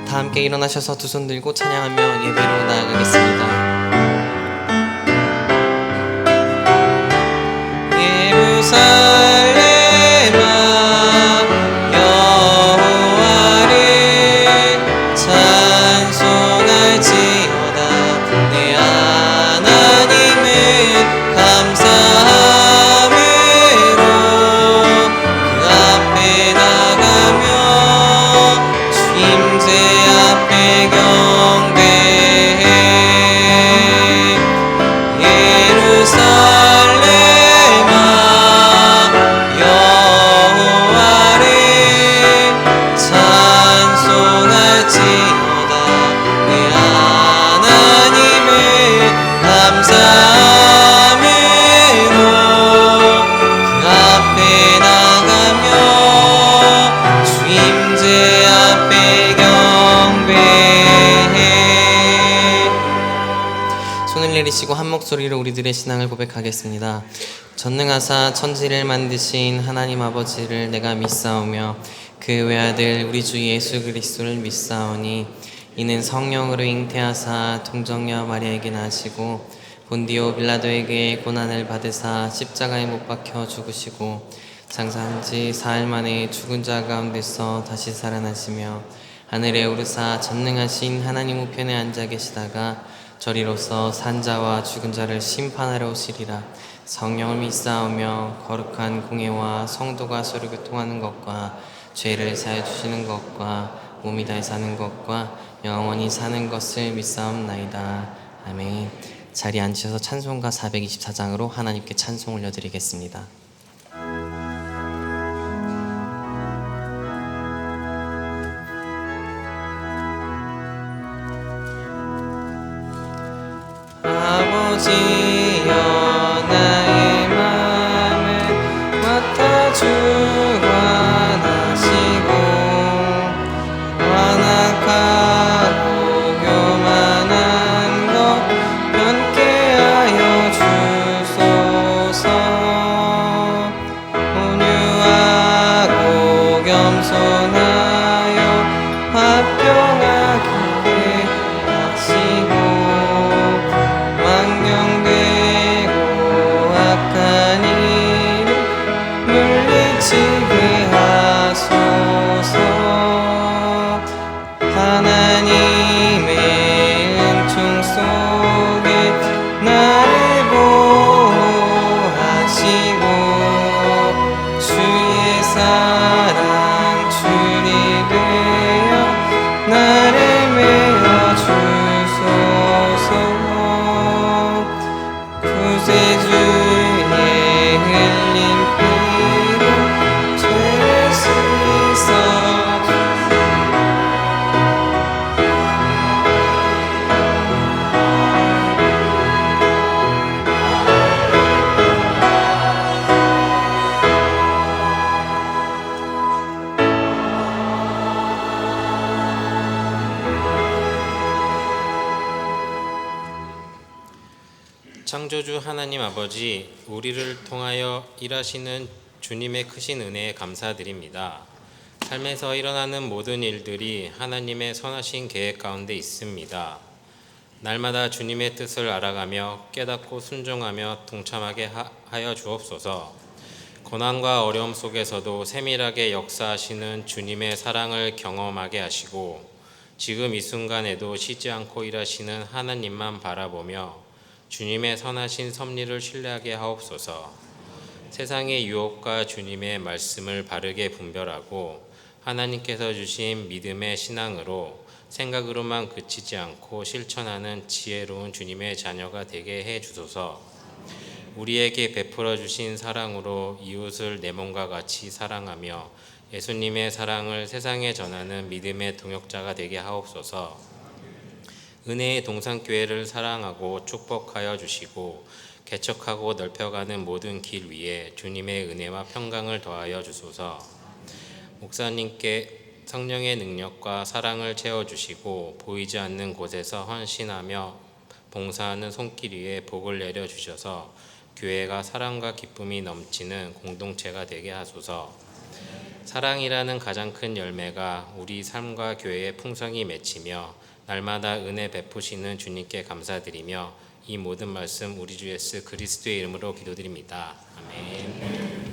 다 함께 일어나셔서 두 손 들고 찬양하며 예배로 나아가겠습니다. 예루살렘아 여호와를 찬송할지어다. 내 하나님을 감사함으로 그 앞에 나가며 주 임재 앞에 경배해. 예루살렘아 여호와를 찬송할지어다. 내 하나님을 감사함으로 그 앞에 나가며 주 임재 앞에 경배해. 손을 내리시고 한 목소리로 우리들의 신앙을 고백하겠습니다. 전능하사 천지를 만드신 하나님 아버지를 내가 믿사오며 그 외아들 우리 주 예수 그리스도를 믿사오니 이는 성령으로 잉태하사 동정녀 마리아에게 나시고 본디오 빌라도에게 고난을 받으사 십자가에 못 박혀 죽으시고 장사한 지 사흘 만에 죽은 자 가운데서 다시 살아나시며 하늘에 오르사 전능하신 하나님 우편에 앉아 계시다가 저리로서 산자와 죽은 자를 심판하러 오시리라. 성령을 믿사오며 거룩한 공예와 성도가 서로 교통하는 것과 죄를 사해 주시는 것과 몸이 다해 사는 것과 영원히 사는 것을 믿사옵나이다. 아멘. 자리에 앉으셔서 찬송가 424장으로 하나님께 찬송 올려드리겠습니다. 아버지여 나의 맘을 맡아주 관하시고 완악하고 교만한 것 변케 하여 주소서. 온유하고 겸손하여 화평하게 하시고 망령되고 악한 일을 물리치게 하소서. 하나님의 은총 속에 나를 보호하시고 주의 사랑 줄이 되어 나를 메어 주소서. 구세주의 흘린 피로 죄를 씻어주소서. 창조주 하나님 아버지, 우리를 통하여 일하시는 주님의 크신 은혜에 감사드립니다. 삶에서 일어나는 모든 일들이 하나님의 선하신 계획 가운데 있습니다. 날마다 주님의 뜻을 알아가며 깨닫고 순종하며 동참하게 하여 주옵소서. 고난과 어려움 속에서도 세밀하게 역사하시는 주님의 사랑을 경험하게 하시고 지금 이 순간에도 쉬지 않고 일하시는 하나님만 바라보며 주님의 선하신 섭리를 신뢰하게 하옵소서. 세상의 유혹과 주님의 말씀을 바르게 분별하고 하나님께서 주신 믿음의 신앙으로 생각으로만 그치지 않고 실천하는 지혜로운 주님의 자녀가 되게 해 주소서. 우리에게 베풀어 주신 사랑으로 이웃을 내 몸과 같이 사랑하며 예수님의 사랑을 세상에 전하는 믿음의 동역자가 되게 하옵소서. 은혜의 동산교회를 사랑하고 축복하여 주시고 개척하고 넓혀가는 모든 길 위에 주님의 은혜와 평강을 더하여 주소서. 목사님께 성령의 능력과 사랑을 채워주시고 보이지 않는 곳에서 헌신하며 봉사하는 손길 위에 복을 내려주셔서 교회가 사랑과 기쁨이 넘치는 공동체가 되게 하소서. 사랑이라는 가장 큰 열매가 우리 삶과 교회의 풍성이 맺히며 날마다 은혜 베푸시는 주님께 감사드리며 이 모든 말씀 우리 주 예수 그리스도의 이름으로 기도드립니다. 아멘.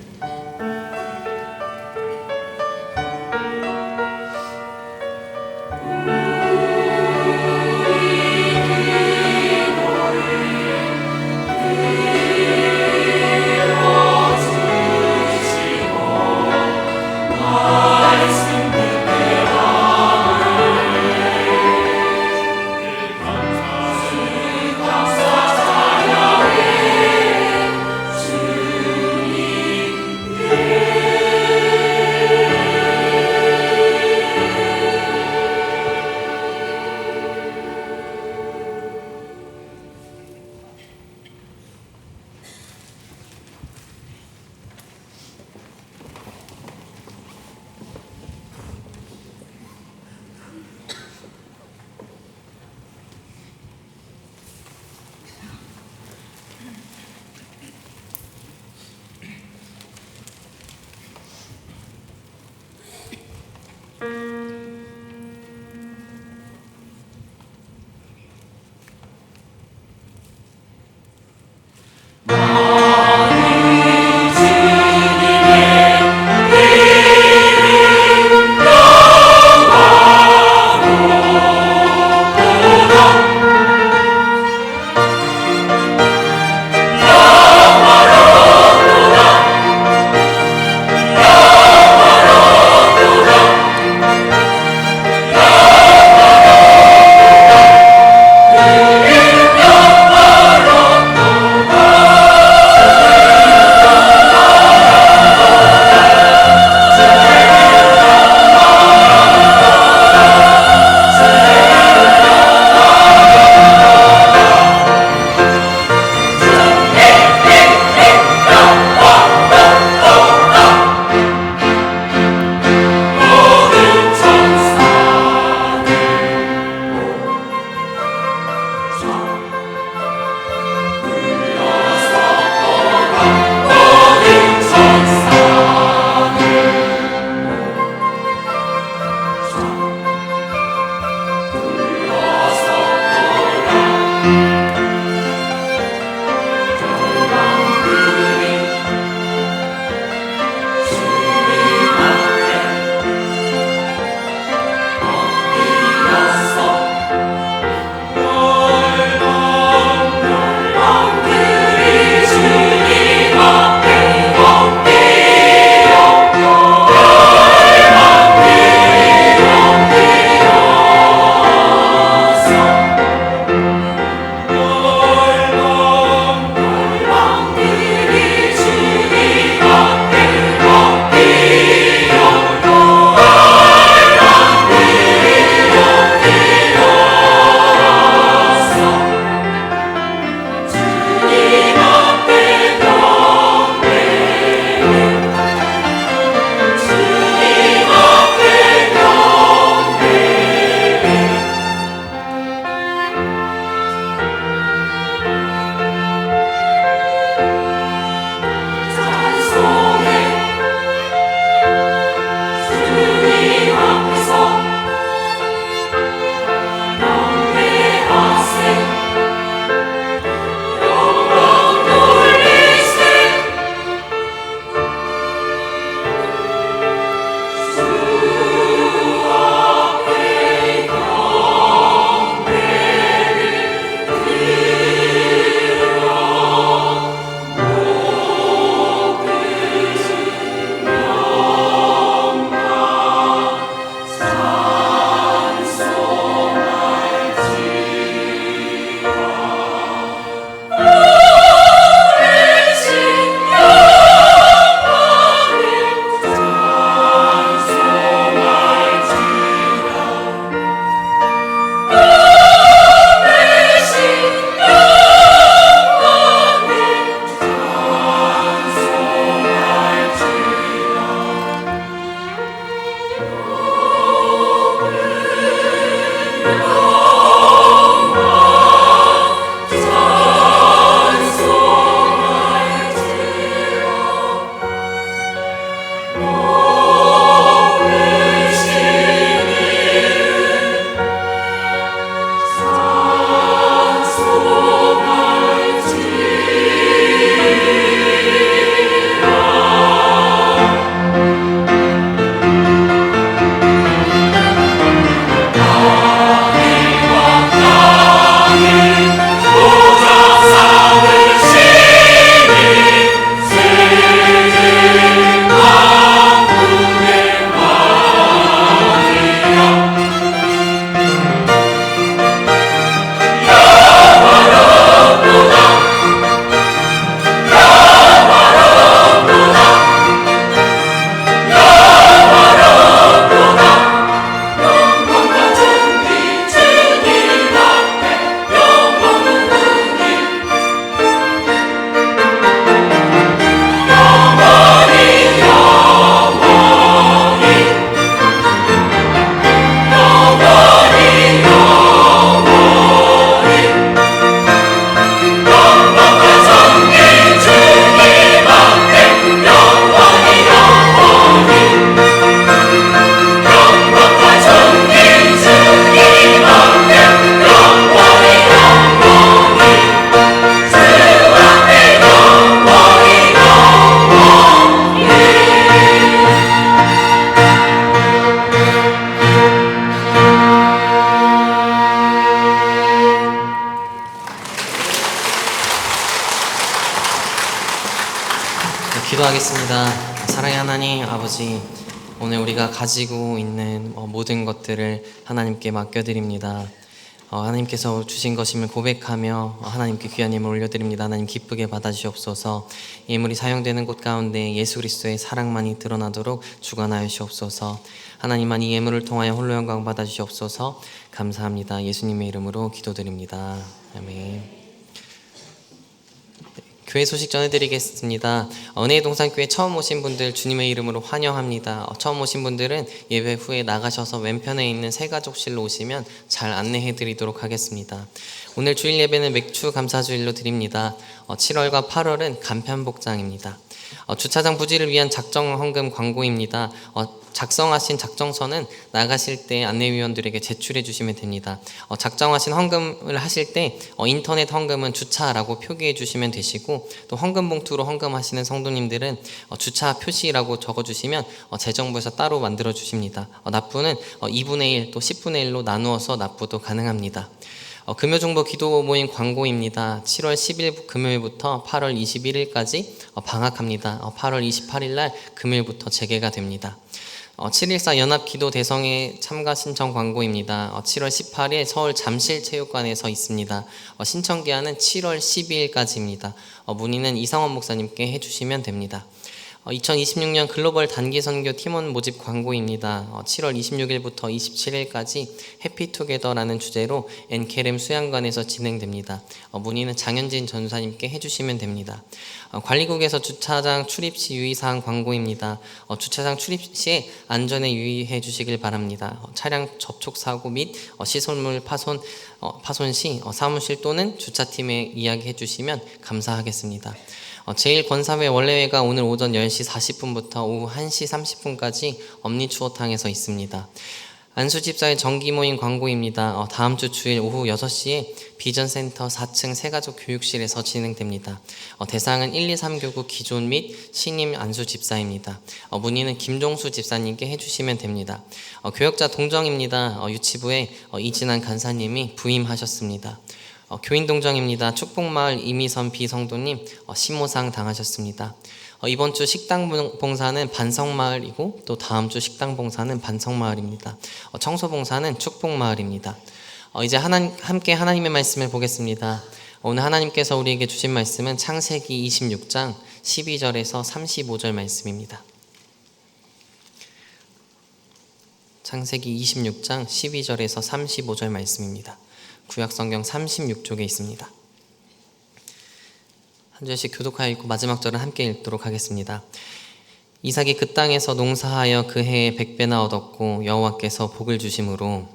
기도하겠습니다. 사랑의 하나님 아버지, 오늘 우리가 가지고 있는 모든 것들을 하나님께 맡겨드립니다. 하나님께서 주신 것임을 고백하며 하나님께 귀한 예물 올려드립니다. 하나님 기쁘게 받아주시옵소서. 예물이 사용되는 곳 가운데 예수 그리스도의 사랑만이 드러나도록 주관하여 주옵소서. 하나님만 이 예물을 통하여 홀로 영광 받아주시옵소서. 감사합니다. 예수님의 이름으로 기도드립니다. 아멘. 교회 소식 전해드리겠습니다. 은혜의 동산교회 처음 오신 분들 주님의 이름으로 환영합니다. 처음 오신 분들은 예배 후에 나가셔서 왼편에 있는 새가족실로 오시면 잘 안내해드리도록 하겠습니다. 오늘 주일 예배는 맥주 감사주일로 드립니다. 7월과 8월은 간편복장입니다. 주차장 부지를 위한 작정 헌금 광고입니다. 작성하신 작정서는 나가실 때 안내위원들에게 제출해 주시면 됩니다. 작정하신 헌금을 하실 때 인터넷 헌금은 주차라고 표기해 주시면 되시고, 또 헌금 봉투로 헌금하시는 성도님들은 주차 표시라고 적어 주시면 재정부에서 따로 만들어 주십니다. 납부는 2분의 1 또 10분의 1로 나누어서 납부도 가능합니다. 금요중보 기도 모임 광고입니다. 7월 10일 금요일부터 8월 21일까지 방학합니다. 8월 28일 날 금요일부터 재개가 됩니다. 7.14 연합기도 대성회 참가 신청 광고입니다. 7월 18일 서울 잠실체육관에서 있습니다. 신청 기한은 7월 12일까지입니다. 문의는 이상원 목사님께 해주시면 됩니다. 2026년 글로벌 단기선교 팀원 모집 광고입니다. 7월 26일부터 27일까지 해피투게더라는 주제로 엔케렘 수양관에서 진행됩니다. 문의는 장현진 전사님께 해주시면 됩니다. 관리국에서 주차장 출입 시 유의사항 광고입니다. 주차장 출입 시에 안전에 유의해 주시길 바랍니다. 차량 접촉 사고 및 시설물 파손 시 사무실 또는 주차팀에 이야기해 주시면 감사하겠습니다. 제1권사회 원래회가 오늘 오전 10시 40분부터 오후 1시 30분까지 엄니추어탕에서 있습니다. 안수집사의 정기모임 광고입니다. 다음 주 주일 오후 6시에 비전센터 4층 새가족 교육실에서 진행됩니다. 대상은 1, 2, 3교구 기존 및 신임 안수집사입니다. 문의는 김종수 집사님께 해주시면 됩니다. 교역자 동정입니다. 유치부에 이진환 간사님이 부임하셨습니다. 교인동정입니다. 축복마을 이미선 비성도님 심호상 당하셨습니다. 이번 주 식당봉사는 반성마을이고, 또 다음 주 식당봉사는 반성마을입니다. 청소봉사는 축복마을입니다. 이제 함께 하나님의 말씀을 보겠습니다. 오늘 하나님께서 우리에게 주신 말씀은 창세기 26장 12절에서 35절 말씀입니다. 창세기 26장 12절에서 35절 말씀입니다. 구약성경 36쪽에 있습니다. 한 절씩 교독하여 읽고 마지막 절은 함께 읽도록 하겠습니다. 이삭이 그 땅에서 농사하여 그 해에 100배나 얻었고 여호와께서 복을 주심으로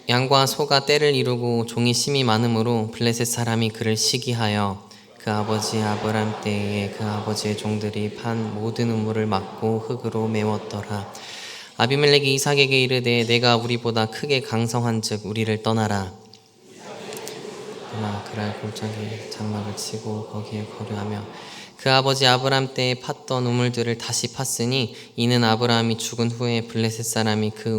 양과 소가 떼를 이루고 종이 심이 많으므로 블레셋 사람이 그를 시기하여 그 아버지 아브람 때에 그 아버지의 종들이 판 모든 우물을 막고 흙으로 메웠더라. 아비멜렉이 이삭에게 이르되 내가 우리보다 크게 강성한즉 우리를 떠나라. 그러나 그랄 골짜기에 장막을 치고 거기에 거류하며 그 아버지 아브람 때에 팠던 우물들을 다시 팠으니 이는 아브라함이 죽은 후에 블레셋 사람이 그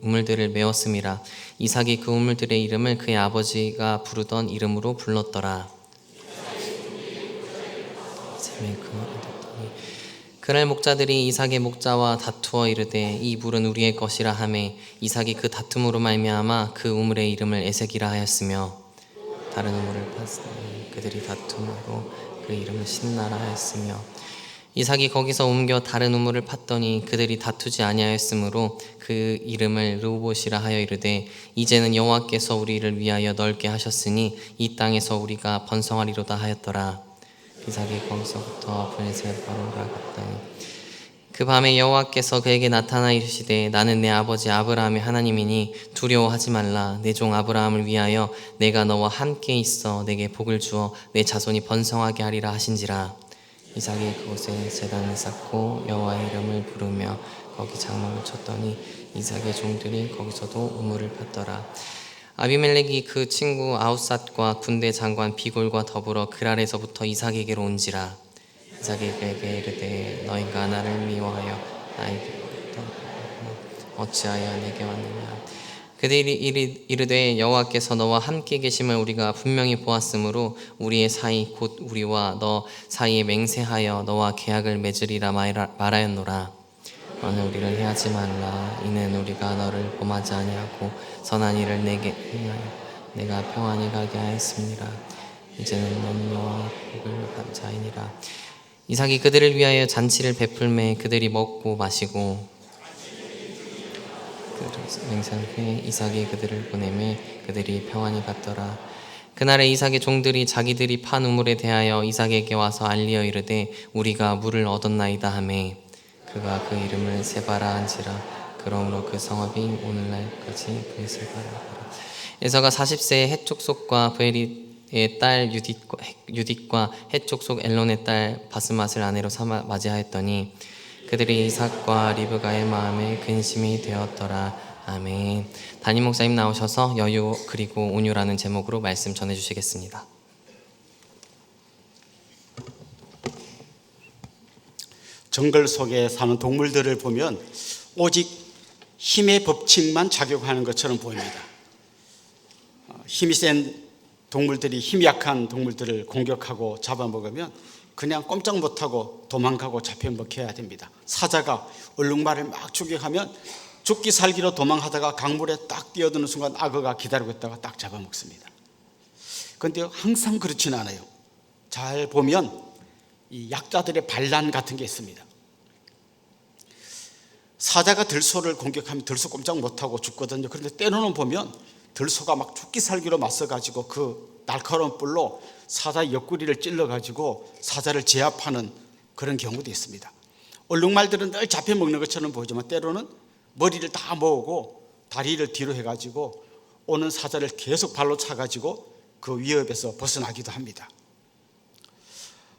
우물들을 메웠음이라. 이삭이 그 우물들의 이름을 그의 아버지가 부르던 이름으로 불렀더라. 그날 목자들이 이삭의 목자와 다투어 이르되 이 물은 우리의 것이라 하매 이삭이 그 다툼으로 말미암아 그 우물의 이름을 에색이라 하였으며 다른 우물을 팠으니 그들이 다툼으로 그 이름을 신나라 하였으며 이삭이 거기서 옮겨 다른 우물을 팠더니 그들이 다투지 아니하였으므로 그 이름을 르호봇이라 하여 이르되 이제는 여호와께서 우리를 위하여 넓게 하셨으니 이 땅에서 우리가 번성하리로다 하였더라. 이삭이 거기서부터 블레셋 바로라 갔더니 그 밤에 여호와께서 그에게 나타나 이르시되 나는 내 아버지 아브라함의 하나님이니 두려워하지 말라. 내 종 아브라함을 위하여 내가 너와 함께 있어 내게 복을 주어 내 자손이 번성하게 하리라 하신지라. 이삭이 그곳에 제단을 쌓고 여호와의 이름을 부르며 거기 장막을 쳤더니 이삭의 종들이 거기서도 우물을 팠더라. 아비멜렉이 그 친구 아웃삿과 군대 장관 비골과 더불어 그랄에서부터 이삭에게로 온지라. 이삭이 그에게 이르되 너희가 나를 미워하여 나에게 어찌하여 내게 왔느냐. 그들이 이르되 여호와께서 너와 함께 계심을 우리가 분명히 보았으므로 우리의 사이 곧 우리와 너 사이에 맹세하여 너와 계약을 맺으리라 말하였노라. 너는 우리를 해하지 말라. 이는 우리가 너를 범하지 아니하고 선한 일을 내게 행하여 내가 평안히 가게 하였습니다. 이제는 너는 여호와 복을 받은 자이니라. 이삭이 그들을 위하여 잔치를 베풀매 그들이 먹고 마시고 맹세한 후에 이삭이 그들을 보내매 그들이 평안히 갔더라. 그날에 이삭의 종들이 자기들이 판 우물에 대하여 이삭에게 와서 알리어 이르되 우리가 물을 얻었나이다 하매 그가 그 이름을 세바라 한지라. 그러므로 그 성읍이 오늘날까지 브에셀바라. 에서가 40세에 헷족속과 브에리의 딸 유딧과 헷족속 엘론의 딸 바스맛을 아내로 삼아 맞이하였더니 그들이 이삭과 리브가의 마음에 근심이 되었더라. 아멘. 담임 목사님 나오셔서 여유 그리고 온유라는 제목으로 말씀 전해주시겠습니다. 정글 속에 사는 동물들을 보면 오직 힘의 법칙만 작용하는 것처럼 보입니다. 힘이 센 동물들이 힘이 약한 동물들을 공격하고 잡아먹으면 그냥 꼼짝 못하고 도망가고 잡혀먹혀야 됩니다. 사자가 얼룩말을 막 추격하면 죽기 살기로 도망하다가 강물에 딱 뛰어드는 순간 악어가 기다리고 있다가 딱 잡아먹습니다. 그런데 항상 그렇지는 않아요. 잘 보면 이 약자들의 반란 같은 게 있습니다. 사자가 들소를 공격하면 들소 꼼짝 못하고 죽거든요. 그런데 때로는 보면 들소가 막 죽기 살기로 맞서가지고 그 날카로운 뿔로 사자 옆구리를 찔러가지고 사자를 제압하는 그런 경우도 있습니다. 얼룩말들은 늘 잡혀먹는 것처럼 보이지만 때로는 머리를 다 모으고 다리를 뒤로 해가지고 오는 사자를 계속 발로 차가지고 그 위협에서 벗어나기도 합니다.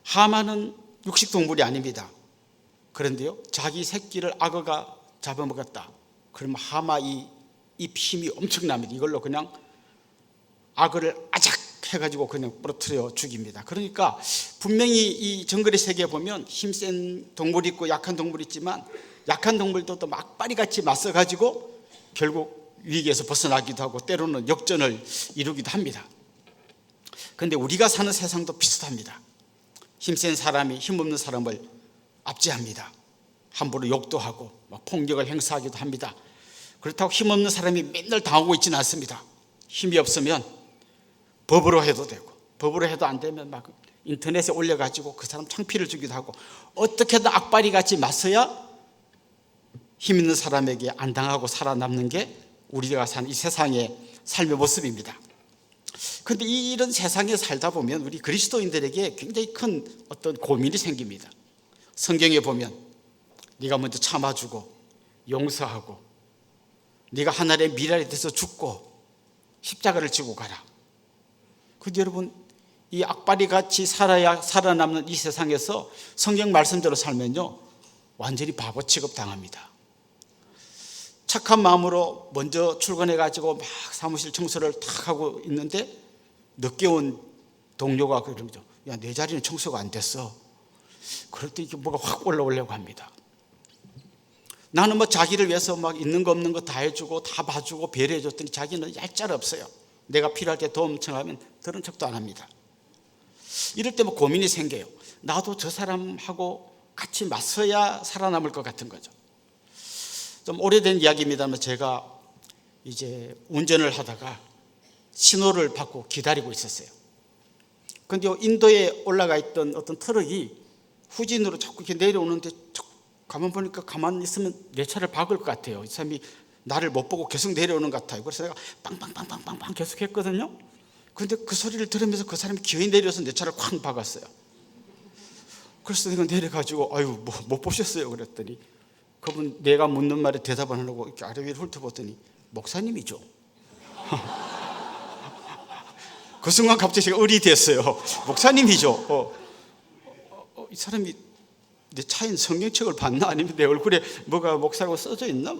하마는 육식동물이 아닙니다. 그런데요, 자기 새끼를 악어가 잡아먹었다 그러면 하마 입 힘이 엄청납니다. 이걸로 그냥 악어를 아작 해가지고 그냥 부러뜨려 죽입니다. 그러니까 분명히 이 정글의 세계에 보면 힘센 동물이 있고 약한 동물이 있지만 약한 동물도 또 막바리같이 맞서가지고 결국 위기에서 벗어나기도 하고 때로는 역전을 이루기도 합니다. 그런데 우리가 사는 세상도 비슷합니다. 힘센 사람이 힘없는 사람을 압제합니다. 함부로 욕도 하고 막 폭력을 행사하기도 합니다. 그렇다고 힘없는 사람이 맨날 당하고 있지는 않습니다. 힘이 없으면 법으로 해도 되고 법으로 해도 안 되면 막 인터넷에 올려가지고 그 사람 창피를 주기도 하고 어떻게든 악바리같이 맞서야 힘 있는 사람에게 안 당하고 살아남는 게 우리가 사는 이 세상의 삶의 모습입니다. 그런데 이런 세상에 살다 보면 우리 그리스도인들에게 굉장히 큰 어떤 고민이 생깁니다. 성경에 보면 네가 먼저 참아주고 용서하고 네가 하나님의 미랄에 대해서 죽고 십자가를 지고 가라. 그런데 여러분 이 악바리같이 살아야 살아남는 이 세상에서 성경 말씀대로 살면요 완전히 바보 취급당합니다. 착한 마음으로 먼저 출근해가지고 막 사무실 청소를 탁 하고 있는데 늦게 온 동료가 그러죠. 야, 내 자리는 청소가 안 됐어. 그럴 때 이게 뭐가 확 올라오려고 합니다. 나는 뭐 자기를 위해서 막 있는 거 없는 거 다 해주고 다 봐주고 배려해줬더니 자기는 얄짤 없어요. 내가 필요할 때 도움 청하면 들은 척도 안 합니다. 이럴 때 뭐 고민이 생겨요. 나도 저 사람하고 같이 맞서야 살아남을 것 같은 거죠. 좀 오래된 이야기입니다만 제가 이제 운전을 하다가 신호를 받고 기다리고 있었어요. 그런데 인도에 올라가 있던 어떤 트럭이 후진으로 자꾸 이렇게 내려오는데 가만 보니까 가만히 있으면 내 차를 박을 것 같아요. 이 사람이 나를 못 보고 계속 내려오는 것 같아요. 그래서 내가 빵빵빵빵빵 계속 했거든요. 그런데 그 소리를 들으면서 그 사람이 기어이 내려서 내 차를 쾅 박았어요. 그래서 내가 내려가지고 아유 뭐 못 보셨어요 그랬더니 그분 내가 묻는 말에 대답을 안 하고 이렇게 아래 위를 훑어보더니 목사님이죠. 그 순간 갑자기 제가 을이 됐어요. 목사님이죠. 이 사람이 내 차인 성경책을 봤나 아니면 내 얼굴에 뭐가 목사라고 써져 있나?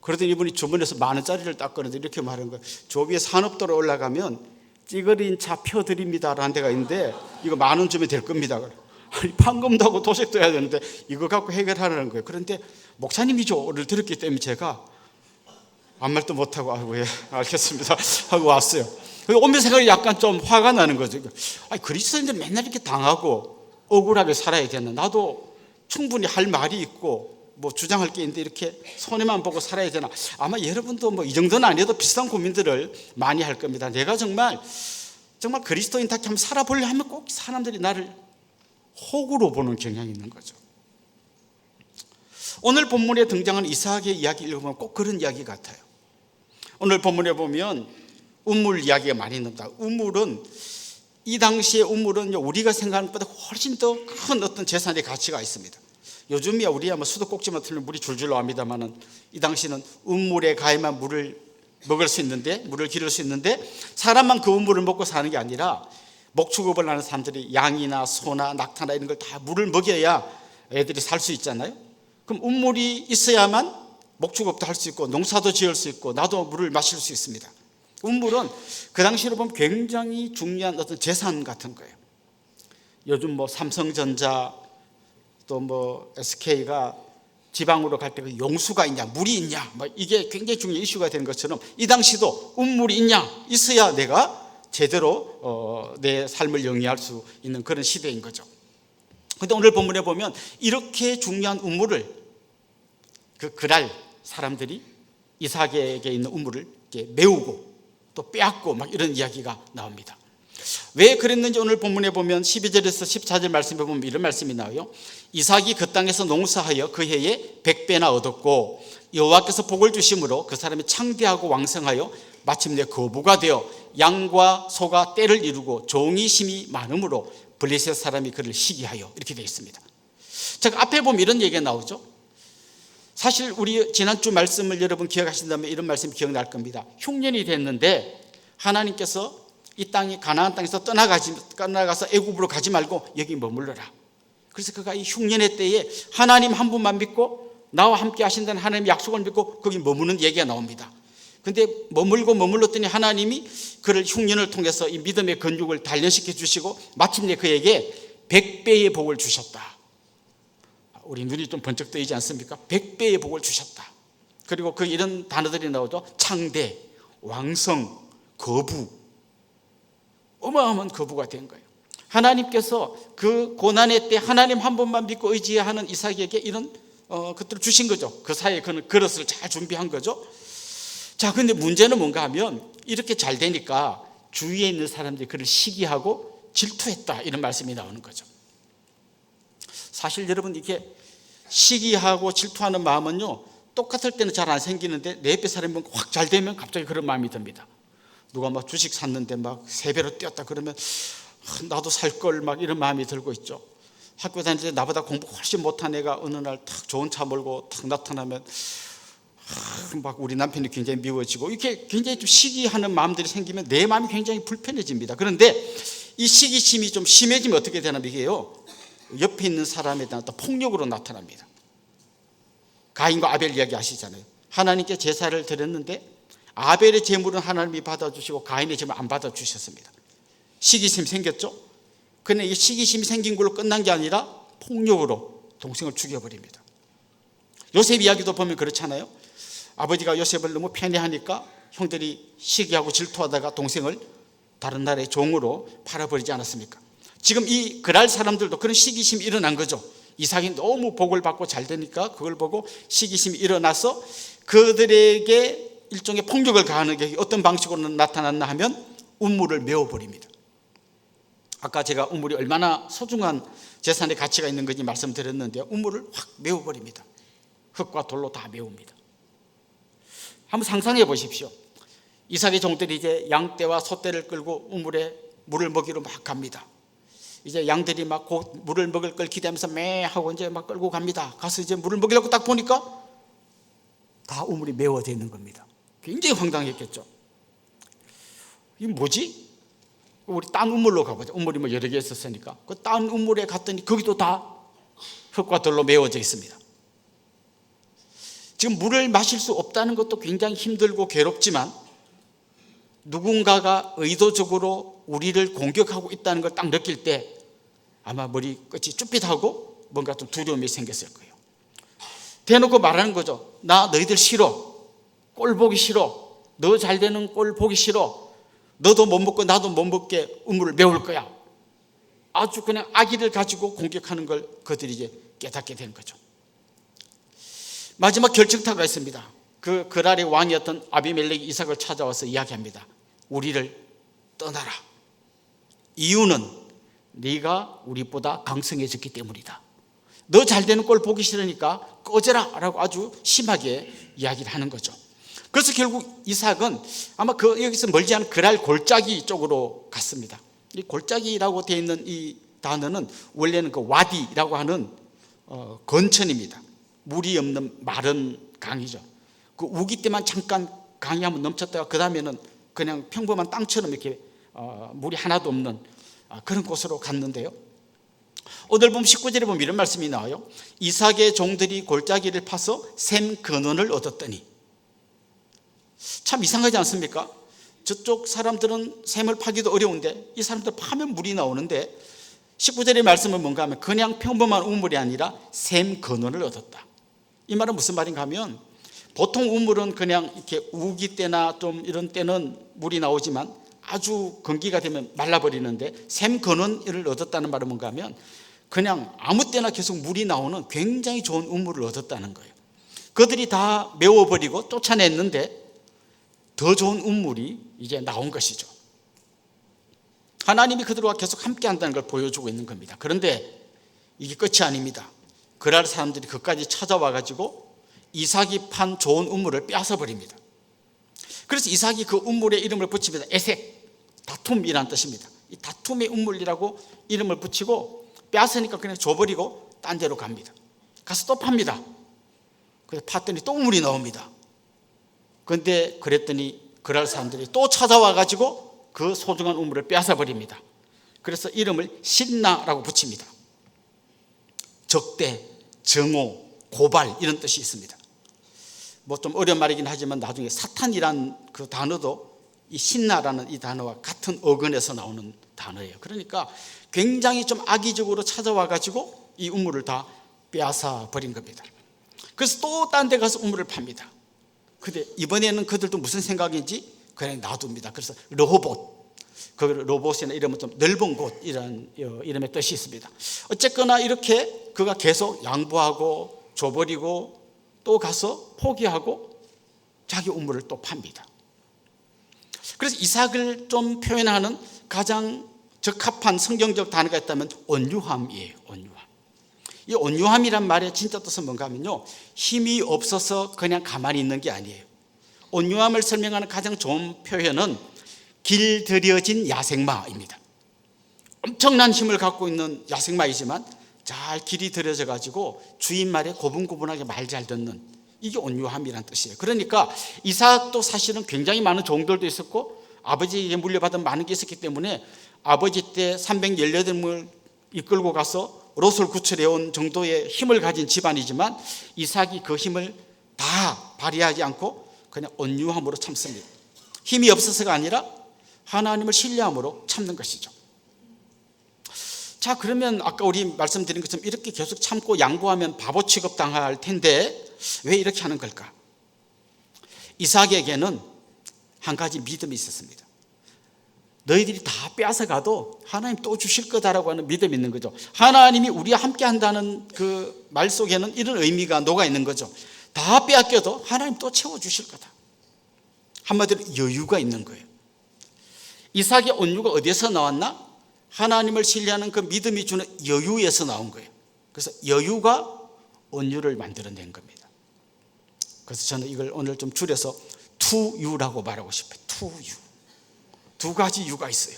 그러더니 이분이 주머니에서 10,000원짜리를 딱 꺼내서 이렇게 말하는 거예요. 저 위에 산업도로 올라가면 찌그린 차 펴드립니다라는 데가 있는데 이거 10,000원 주면 될 겁니다. 아니 판금도 하고 도색도 해야 되는데 이거 갖고 해결하라는 거예요. 그런데 목사님이죠를 들었기 때문에 제가 아무 말도 못하고 아이고 예 알겠습니다 하고 왔어요. 오면서 생각이 약간 좀 화가 나는 거죠. 아니, 그리스도인들 맨날 이렇게 당하고 억울하게 살아야 되나? 나도 충분히 할 말이 있고 뭐 주장할 게 있는데 이렇게 손해만 보고 살아야 되나? 아마 여러분도 뭐 이 정도는 아니어도 비슷한 고민들을 많이 할 겁니다. 내가 정말 그리스도인답게 한번 살아보려 하면 꼭 사람들이 나를 호구로 보는 경향이 있는 거죠. 오늘 본문에 등장하는 이삭의 이야기 읽어보면 꼭 그런 이야기 같아요. 오늘 본문에 보면 우물 이야기가 많이 나옵니다. 우물은 이 당시의 우물은 우리가 생각하는 것보다 훨씬 더 큰 어떤 재산의 가치가 있습니다. 요즘이야 우리야 뭐 수도꼭지만 틀면 물이 줄줄 나옵니다만은 이 당시는 우물에 가야만 물을 먹을 수 있는데, 물을 기를 수 있는데, 사람만 그 우물을 먹고 사는 게 아니라 목축업을 하는 사람들이 양이나 소나 낙타나 이런 걸 다 물을 먹여야 애들이 살 수 있잖아요. 그럼 우물이 있어야만 목축업도 할 수 있고 농사도 지을 수 있고 나도 물을 마실 수 있습니다. 우물은 그 당시로 보면 굉장히 중요한 어떤 재산 같은 거예요. 요즘 뭐 삼성전자 또 뭐 SK가 지방으로 갈 때 그 용수가 있냐, 물이 있냐, 뭐 이게 굉장히 중요한 이슈가 되는 것처럼 이 당시도 우물이 있냐, 있어야 내가 제대로 내 삶을 영위할 수 있는 그런 시대인 거죠. 그런데 오늘 본문에 보면 이렇게 중요한 우물을 그 그랄 사람들이 이삭에게 있는 우물을 이렇게 메우고 또 빼앗고 막 이런 이야기가 나옵니다. 왜 그랬는지 오늘 본문에 보면 12절에서 14절 말씀에 보면 이런 말씀이 나와요. 이삭이 그 땅에서 농사하여 그 해에 100배나 얻었고 여호와께서 복을 주심으로 그 사람이 창대하고 왕성하여 마침내 거부가 되어 양과 소가 떼를 이루고 종이 심이 많으므로 블레셋 사람이 그를 시기하여 이렇게 되어 있습니다. 자, 앞에 보면 이런 얘기가 나오죠. 사실 우리 지난주 말씀을 여러분 기억하신다면 이런 말씀 기억날 겁니다. 흉년이 됐는데 하나님께서 이 땅이 가나안 땅에서 떠나가서 애굽으로 가지 말고 여기 머물러라. 그래서 그가 이 흉년의 때에 하나님 한 분만 믿고 나와 함께 하신다는 하나님의 약속을 믿고 거기 머무는 얘기가 나옵니다. 그런데 머물렀더니 하나님이 그를 흉년을 통해서 이 믿음의 근육을 단련시켜 주시고 마침내 그에게 100배의 복을 주셨다. 우리 눈이 좀 번쩍 뜨이지 않습니까? 100배의 복을 주셨다. 그리고 그 이런 단어들이 나오죠. 창대, 왕성, 거부. 어마어마한 거부가 된 거예요. 하나님께서 그 고난의 때 하나님 한 분만 믿고 의지하는 이삭에게 이런 것들을 주신 거죠. 그 사이에 그는 그릇을 잘 준비한 거죠. 자, 근데 문제는 뭔가 하면 이렇게 잘 되니까 주위에 있는 사람들이 그를 시기하고 질투했다 이런 말씀이 나오는 거죠. 사실 여러분 이게 시기하고 질투하는 마음은요 똑같을 때는 잘 안 생기는데 내 옆에 사람이 확 잘 되면 갑자기 그런 마음이 듭니다. 누가 막 주식 샀는데 막 3배로 뛰었다 그러면 나도 살 걸 막 이런 마음이 들고 있죠. 학교 다닐 때 나보다 공부 훨씬 못한 애가 어느 날 탁 좋은 차 몰고 탁 나타나면 막 우리 남편이 굉장히 미워지고 이렇게 굉장히 좀 시기하는 마음들이 생기면 내 마음이 굉장히 불편해집니다. 그런데 이 시기심이 좀 심해지면 어떻게 되냐면 이게요 옆에 있는 사람에 대한 또 폭력으로 나타납니다. 가인과 아벨 이야기 아시잖아요. 하나님께 제사를 드렸는데 아벨의 제물은 하나님이 받아주시고 가인의 제물은 안 받아주셨습니다. 시기심이 생겼죠. 그런데 이 시기심이 생긴 걸로 끝난 게 아니라 폭력으로 동생을 죽여버립니다. 요셉 이야기도 보면 그렇잖아요. 아버지가 요셉을 너무 편애하니까 형들이 시기하고 질투하다가 동생을 다른 나라의 종으로 팔아버리지 않았습니까? 지금 이 그랄 사람들도 그런 시기심이 일어난 거죠. 이삭이 너무 복을 받고 잘 되니까 그걸 보고 시기심이 일어나서 그들에게 일종의 폭력을 가하는 게 어떤 방식으로 나타났나 하면 우물을 메워버립니다. 아까 제가 우물이 얼마나 소중한 재산의 가치가 있는 건지 말씀드렸는데요. 우물을 확 메워버립니다. 흙과 돌로 다 메웁니다. 한번 상상해 보십시오. 이삭의 종들이 이제 양떼와 소떼를 끌고 우물에 물을 먹이러 막 갑니다. 이제 양들이 막 곧 물을 먹을 걸 기대하면서 매 하고 이제 막 끌고 갑니다. 가서 이제 물을 먹이려고 딱 보니까 다 우물이 메워져 있는 겁니다. 굉장히 황당했겠죠. 이게 뭐지? 우리 딴 우물로 가보자. 우물이 뭐 여러 개 있었으니까 그 딴 우물에 갔더니 거기도 다 흙과 돌로 메워져 있습니다. 지금 물을 마실 수 없다는 것도 굉장히 힘들고 괴롭지만 누군가가 의도적으로 우리를 공격하고 있다는 걸 딱 느낄 때 아마 머리 끝이 쭈삣하고 뭔가 좀 두려움이 생겼을 거예요. 대놓고 말하는 거죠. 나 너희들 싫어. 꼴 보기 싫어. 너 잘 되는 꼴 보기 싫어. 너도 못 먹고 나도 못 먹게 우물을 메울 거야. 아주 그냥 악의를 가지고 공격하는 걸 그들이 이제 깨닫게 되는 거죠. 마지막 결정타가 있습니다. 그 그랄의 왕이었던 아비멜렉이 이삭을 찾아와서 이야기합니다. 우리를 떠나라. 이유는 네가 우리보다 강성해졌기 때문이다. 너 잘 되는 꼴 보기 싫으니까 꺼져라 라고 아주 심하게 이야기를 하는 거죠. 그래서 결국 이삭은 아마 여기서 멀지 않은 그랄 골짜기 쪽으로 갔습니다. 이 골짜기라고 되어 있는 이 단어는 원래는 그 와디라고 하는 건천입니다. 물이 없는 마른 강이죠. 그 우기 때만 잠깐 강이 한번 넘쳤다가 그 다음에는 그냥 평범한 땅처럼 이렇게 물이 하나도 없는 그런 곳으로 갔는데요. 오늘 보면 19절에 보면 이런 말씀이 나와요. 이삭의 종들이 골짜기를 파서 샘 근원을 얻었더니. 참 이상하지 않습니까? 저쪽 사람들은 샘을 파기도 어려운데 이 사람들 파면 물이 나오는데 19절의 말씀은 뭔가 하면 그냥 평범한 우물이 아니라 샘 근원을 얻었다. 이 말은 무슨 말인가 하면 보통 우물은 그냥 이렇게 우기 때나 좀 이런 때는 물이 나오지만 아주 건기가 되면 말라버리는데 샘 근원을 얻었다는 말은 뭔가 하면 그냥 아무 때나 계속 물이 나오는 굉장히 좋은 우물을 얻었다는 거예요. 그들이 다 메워버리고 쫓아냈는데 더 좋은 우물이 이제 나온 것이죠. 하나님이 그들과 계속 함께 한다는 걸 보여주고 있는 겁니다. 그런데 이게 끝이 아닙니다. 그랄 사람들이 그까지 찾아와 가지고 이삭이 판 좋은 우물을 뺏어버립니다. 그래서 이삭이 그 우물에 이름을 붙입니다. 에색, 다툼이라는 뜻입니다. 이 다툼의 우물이라고 이름을 붙이고 뺏으니까 그냥 줘버리고 딴 데로 갑니다. 가서 또 팝니다. 그래서 팠더니 또 우물이 나옵니다. 그런데 그랬더니 그랄 사람들이 또 찾아와 가지고 그 소중한 우물을 뺏어버립니다. 그래서 이름을 신나라고 붙입니다. 적대, 정오, 고발 이런 뜻이 있습니다. 뭐 좀 어려운 말이긴 하지만 나중에 사탄이란 그 단어도 이 신나라는 이 단어와 같은 어근에서 나오는 단어예요. 그러니까 굉장히 좀 악의적으로 찾아와 가지고 이 우물을 다 빼앗아 버린 겁니다. 그래서 또 딴 데 가서 우물을 팝니다. 근데 이번에는 그들도 무슨 생각인지 그냥 놔둡니다. 그래서 러호봇, 그 로봇이나 이름은 좀 넓은 곳 이런 이름의 뜻이 있습니다. 어쨌거나 이렇게 그가 계속 양보하고 줘버리고 또 가서 포기하고 자기 우물을 또 팝니다. 그래서 이삭을 좀 표현하는 가장 적합한 성경적 단어가 있다면 온유함이에요. 온유함. 이 온유함이란 말의 진짜 뜻은 뭔가 하면요, 힘이 없어서 그냥 가만히 있는 게 아니에요. 온유함을 설명하는 가장 좋은 표현은 길들여진 야생마입니다. 엄청난 힘을 갖고 있는 야생마이지만 잘 길이 들여져 가지고 주인 말에 고분고분하게 말 잘 듣는, 이게 온유함이란 뜻이에요. 그러니까 이삭도 사실은 굉장히 많은 종들도 있었고 아버지에게 물려받은 많은 게 있었기 때문에 아버지 때 318명을 이끌고 가서 롯을 구출해온 정도의 힘을 가진 집안이지만 이삭이 그 힘을 다 발휘하지 않고 그냥 온유함으로 참습니다. 힘이 없어서가 아니라 하나님을 신뢰함으로 참는 것이죠. 자, 그러면 아까 우리 말씀드린 것처럼 이렇게 계속 참고 양보하면 바보 취급당할 텐데 왜 이렇게 하는 걸까? 이삭에게는 한 가지 믿음이 있었습니다. 너희들이 다 빼앗아가도 하나님 또 주실 거다라고 하는 믿음이 있는 거죠. 하나님이 우리와 함께 한다는 그 말 속에는 이런 의미가 녹아 있는 거죠. 다 빼앗겨도 하나님 또 채워주실 거다. 한마디로 여유가 있는 거예요. 이삭의 온유가 어디에서 나왔나? 하나님을 신뢰하는 그 믿음이 주는 여유에서 나온 거예요. 그래서 여유가 온유를 만들어낸 겁니다. 그래서 저는 이걸 오늘 좀 줄여서 투유라고 말하고 싶어요. 투유. 두 가지 유가 있어요.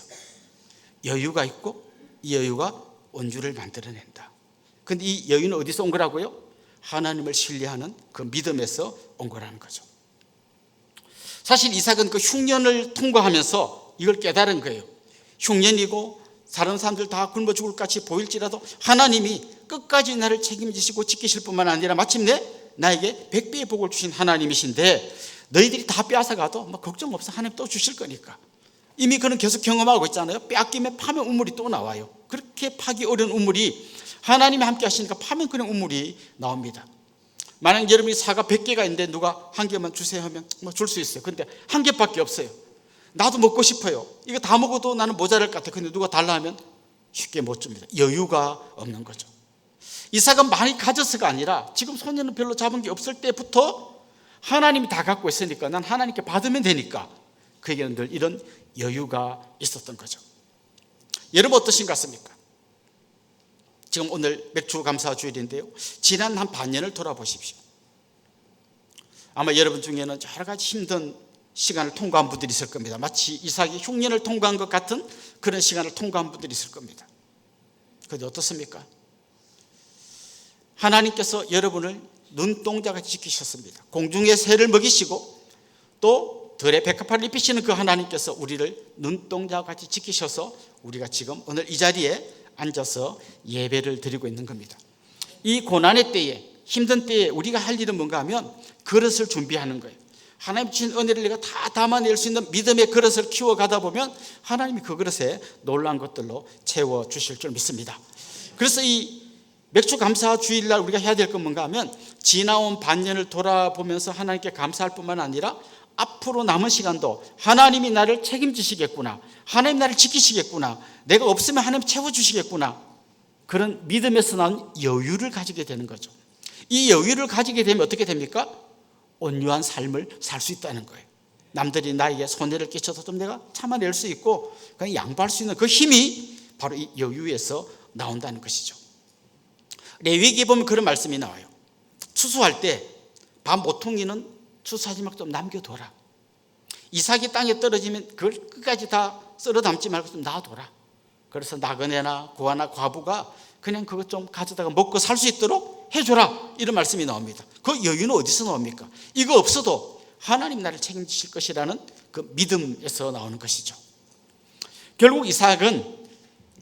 여유가 있고 이 여유가 온유를 만들어낸다. 그런데 이 여유는 어디서 온 거라고요? 하나님을 신뢰하는 그 믿음에서 온 거라는 거죠. 사실 이삭은 그 흉년을 통과하면서 이걸 깨달은 거예요. 흉년이고 다른 사람들 다 굶어 죽을 것 같이 보일지라도 하나님이 끝까지 나를 책임지시고 지키실 뿐만 아니라 마침내 나에게 100배의 복을 주신 하나님이신데 너희들이 다 빼앗아가도 뭐 걱정 없어. 하나님 또 주실 거니까. 이미 그는 계속 경험하고 있잖아요. 빼앗기면 파면 우물이 또 나와요. 그렇게 파기 어려운 우물이 하나님이 함께 하시니까 파면 그냥 우물이 나옵니다. 만약 여러분이 사과 100개가 있는데 누가 한 개만 주세요 하면 뭐 줄 수 있어요. 근데 한 개밖에 없어요. 나도 먹고 싶어요. 이거 다 먹어도 나는 모자랄 것 같아. 근데 누가 달라 하면 쉽게 못 줍니다. 여유가 없는 거죠. 이삭은 많이 가져서가 아니라 지금 손에는 별로 잡은 게 없을 때부터 하나님이 다 갖고 있으니까 난 하나님께 받으면 되니까 그에게는 늘 이런 여유가 있었던 거죠. 여러분 어떠신 것 같습니까? 지금 오늘 맥주 감사 주일인데요. 지난 한 반년을 돌아보십시오. 아마 여러분 중에는 여러 가지 힘든 시간을 통과한 분들이 있을 겁니다. 마치 이삭이 흉년을 통과한 것 같은 그런 시간을 통과한 분들이 있을 겁니다. 그런데 어떻습니까? 하나님께서 여러분을 눈동자같이 지키셨습니다. 공중의 새를 먹이시고 또 들의 백합화를 입히시는 그 하나님께서 우리를 눈동자같이 지키셔서 우리가 지금 오늘 이 자리에 앉아서 예배를 드리고 있는 겁니다. 이 고난의 때에, 힘든 때에 우리가 할 일은 뭔가 하면 그릇을 준비하는 거예요. 하나님 주신 은혜를 내가 다 담아낼 수 있는 믿음의 그릇을 키워가다 보면 하나님이 그 그릇에 놀라운 것들로 채워주실 줄 믿습니다. 그래서 이 맥주 감사 주일날 우리가 해야 될 건 뭔가 하면 지나온 반년을 돌아보면서 하나님께 감사할 뿐만 아니라 앞으로 남은 시간도 하나님이 나를 책임지시겠구나, 하나님 나를 지키시겠구나, 내가 없으면 하나님 채워주시겠구나, 그런 믿음에서 나온 여유를 가지게 되는 거죠. 이 여유를 가지게 되면 어떻게 됩니까? 온유한 삶을 살 수 있다는 거예요. 남들이 나에게 손해를 끼쳐도 좀 내가 참아낼 수 있고 그냥 양보할 수 있는 그 힘이 바로 이 여유에서 나온다는 것이죠. 레위기에 보면 그런 말씀이 나와요. 추수할 때 밥 모퉁이는 추수하지 말고 좀 남겨둬라. 이삭이 땅에 떨어지면 그걸 끝까지 다 썰어 담지 말고 좀 놔둬라. 그래서 나그네나 고아나 과부가 그냥 그것 좀 가져다가 먹고 살 수 있도록 해줘라, 이런 말씀이 나옵니다. 그 여유는 어디서 나옵니까? 이거 없어도 하나님 나를 책임지실 것이라는 그 믿음에서 나오는 것이죠. 결국 이삭은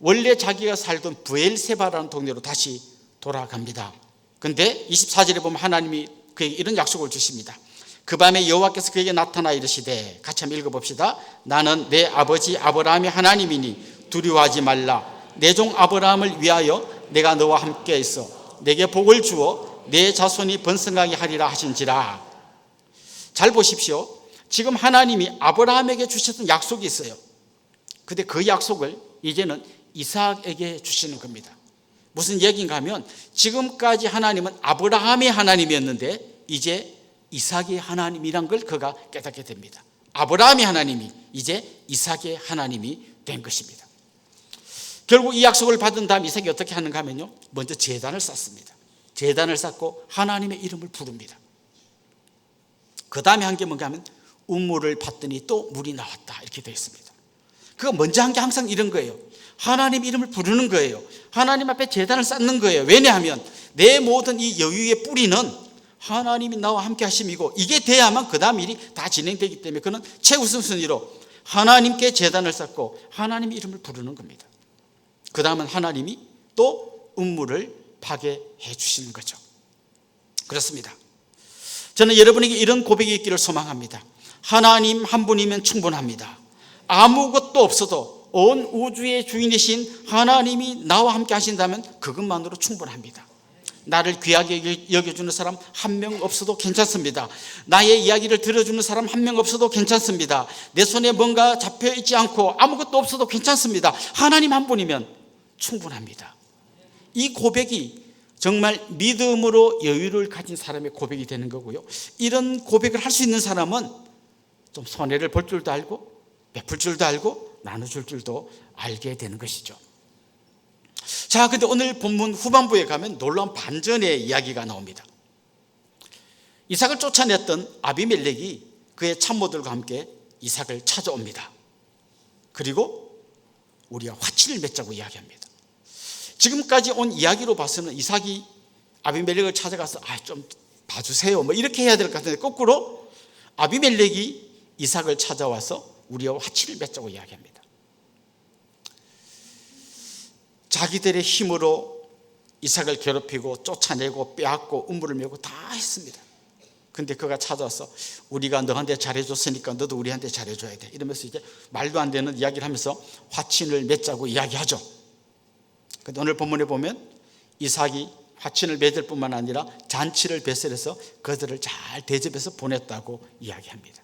원래 자기가 살던 브엘세바라는 동네로 다시 돌아갑니다. 근데 24절에 보면 하나님이 그에게 이런 약속을 주십니다. 그 밤에 여호와께서 그에게 나타나 이르시되, 같이 한번 읽어봅시다. 나는 내 아버지 아브라함의 하나님이니 두려워하지 말라. 내 종 아브라함을 위하여 내가 너와 함께 있어 내게 복을 주어 내 자손이 번성하게 하리라 하신지라. 잘 보십시오. 지금 하나님이 아브라함에게 주셨던 약속이 있어요. 근데 그 약속을 이제는 이삭에게 주시는 겁니다. 무슨 얘기인가 하면 지금까지 하나님은 아브라함의 하나님이었는데 이제 이삭의 하나님이란 걸 그가 깨닫게 됩니다. 아브라함의 하나님이 이제 이삭의 하나님이 된 것입니다. 결국 이 약속을 받은 다음 이삭이 어떻게 하는가 하면요, 먼저 제단을 쌓습니다. 제단을 쌓고 하나님의 이름을 부릅니다. 그 다음에 한 게 뭔가 하면 우물을 받더니 또 물이 나왔다, 이렇게 되어 있습니다. 그가 먼저 한 게 항상 이런 거예요. 하나님 이름을 부르는 거예요. 하나님 앞에 제단을 쌓는 거예요. 왜냐하면 내 모든 이 여유의 뿌리는 하나님이 나와 함께 하심이고, 이게 돼야만 그 다음 일이 다 진행되기 때문에 그는 최우선순위로 하나님께 제단을 쌓고 하나님의 이름을 부르는 겁니다. 그 다음은 하나님이 또 음물을 파괴해 주시는 거죠. 그렇습니다. 저는 여러분에게 이런 고백이 있기를 소망합니다. 하나님 한 분이면 충분합니다. 아무것도 없어도 온 우주의 주인이신 하나님이 나와 함께 하신다면 그것만으로 충분합니다. 나를 귀하게 여겨주는 사람 한 명 없어도 괜찮습니다. 나의 이야기를 들어주는 사람 한 명 없어도 괜찮습니다. 내 손에 뭔가 잡혀있지 않고 아무것도 없어도 괜찮습니다. 하나님 한 분이면 충분합니다. 이 고백이 정말 믿음으로 여유를 가진 사람의 고백이 되는 거고요. 이런 고백을 할 수 있는 사람은 좀 손해를 볼 줄도 알고 베풀 줄도 알고 나눠줄 줄도 알게 되는 것이죠. 자, 근데 오늘 본문 후반부에 가면 놀라운 반전의 이야기가 나옵니다. 이삭을 쫓아냈던 아비멜렉이 그의 참모들과 함께 이삭을 찾아옵니다. 그리고 우리가 화친을 맺자고 이야기합니다. 지금까지 온 이야기로 봐서는 이삭이 아비멜렉을 찾아가서 좀 봐주세요 뭐 이렇게 해야 될 것 같은데, 거꾸로 아비멜렉이 이삭을 찾아와서 우리와 화친을 맺자고 이야기합니다. 자기들의 힘으로 이삭을 괴롭히고 쫓아내고 빼앗고 음부를 메고 다 했습니다. 근데 그가 찾아와서 우리가 너한테 잘해줬으니까 너도 우리한테 잘해줘야 돼, 이러면서 이제 말도 안 되는 이야기를 하면서 화친을 맺자고 이야기하죠. 근데 오늘 본문에 보면 이삭이 화친을 맺을 뿐만 아니라 잔치를 배설해서 그들을 잘 대접해서 보냈다고 이야기합니다.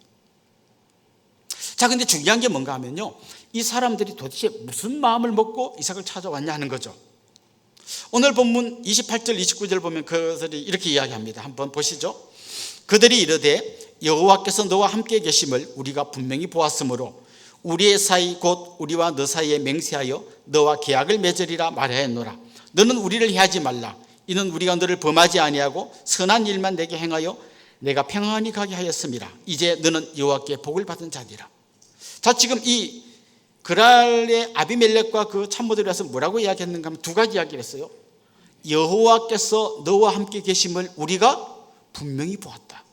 자, 근데 중요한 게 뭔가 하면요, 이 사람들이 도대체 무슨 마음을 먹고 이삭을 찾아왔냐 하는 거죠. 오늘 본문 28절 29절 보면 그들이 이렇게 이야기합니다. 한번 보시죠. 그들이 이르되 여호와께서 너와 함께 계심을 우리가 분명히 보았으므로 우리의 사이 곧 우리와 너 사이에 맹세하여 너와 계약을 맺으리라 말하였노라. 너는 우리를 해하지 말라. 이는 우리가 너를 범하지 아니하고 선한 일만 내게 행하여 내가 평안히 가게 하였음이라. 이제 너는 여호와께 복을 받은 자니라. 자, 지금 이 그랄의 아비멜렉과 그 참모들이 와서 뭐라고 이야기했는가 하면 두 가지 이야기를 했어요. 여호와께서 너와 함께 계심을 우리가 분명히 보았다.